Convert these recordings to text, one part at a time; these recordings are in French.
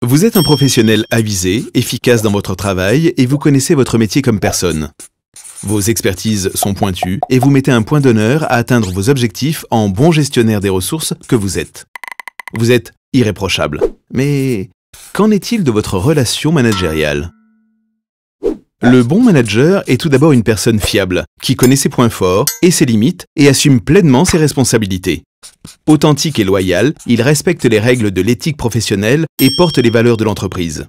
Vous êtes un professionnel avisé, efficace dans votre travail et vous connaissez votre métier comme personne. Vos expertises sont pointues et vous mettez un point d'honneur à atteindre vos objectifs en bon gestionnaire des ressources que vous êtes. Vous êtes irréprochable. Mais qu'en est-il de votre relation managériale? Le bon manager est tout d'abord une personne fiable, qui connaît ses points forts et ses limites et assume pleinement ses responsabilités. Authentique et loyal, il respecte les règles de l'éthique professionnelle et porte les valeurs de l'entreprise.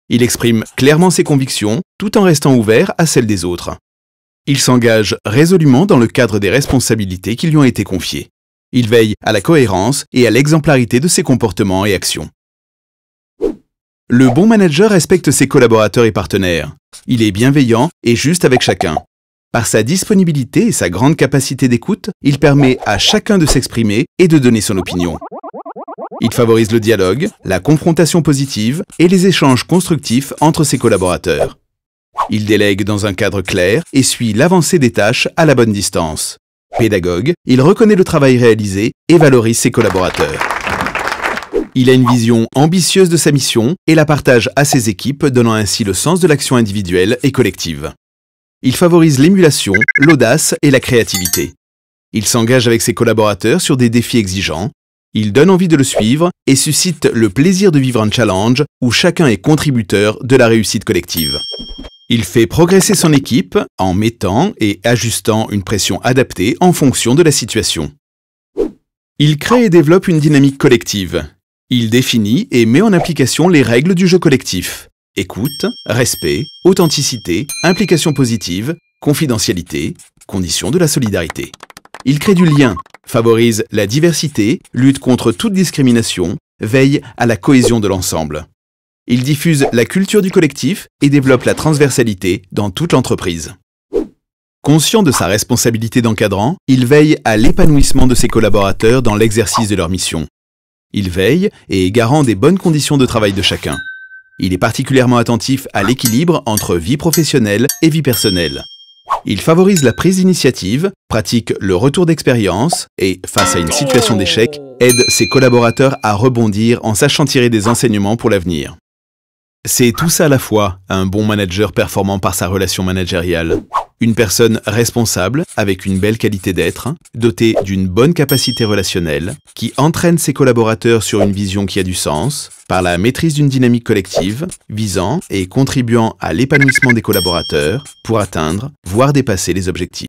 Il exprime clairement ses convictions tout en restant ouvert à celles des autres. Il s'engage résolument dans le cadre des responsabilités qui lui ont été confiées. Il veille à la cohérence et à l'exemplarité de ses comportements et actions. Le bon manager respecte ses collaborateurs et partenaires. Il est bienveillant et juste avec chacun. Par sa disponibilité et sa grande capacité d'écoute, il permet à chacun de s'exprimer et de donner son opinion. Il favorise le dialogue, la confrontation positive et les échanges constructifs entre ses collaborateurs. Il délègue dans un cadre clair et suit l'avancée des tâches à la bonne distance. Pédagogue, il reconnaît le travail réalisé et valorise ses collaborateurs. Il a une vision ambitieuse de sa mission et la partage à ses équipes, donnant ainsi le sens de l'action individuelle et collective. Il favorise l'émulation, l'audace et la créativité. Il s'engage avec ses collaborateurs sur des défis exigeants. Il donne envie de le suivre et suscite le plaisir de vivre un challenge où chacun est contributeur de la réussite collective. Il fait progresser son équipe en mettant et ajustant une pression adaptée en fonction de la situation. Il crée et développe une dynamique collective. Il définit et met en application les règles du jeu collectif. Écoute, respect, authenticité, implication positive, confidentialité, conditions de la solidarité. Il crée du lien, favorise la diversité, lutte contre toute discrimination, veille à la cohésion de l'ensemble. Il diffuse la culture du collectif et développe la transversalité dans toute l'entreprise. Conscient de sa responsabilité d'encadrant, il veille à l'épanouissement de ses collaborateurs dans l'exercice de leur mission. Il veille et est garant des bonnes conditions de travail de chacun. Il est particulièrement attentif à l'équilibre entre vie professionnelle et vie personnelle. Il favorise la prise d'initiative, pratique le retour d'expérience et, face à une situation d'échec, aide ses collaborateurs à rebondir en sachant tirer des enseignements pour l'avenir. C'est tout ça à la fois, un bon manager performant par sa relation managériale. Une personne responsable, avec une belle qualité d'être, dotée d'une bonne capacité relationnelle, qui entraîne ses collaborateurs sur une vision qui a du sens, par la maîtrise d'une dynamique collective, visant et contribuant à l'épanouissement des collaborateurs pour atteindre, voire dépasser les objectifs.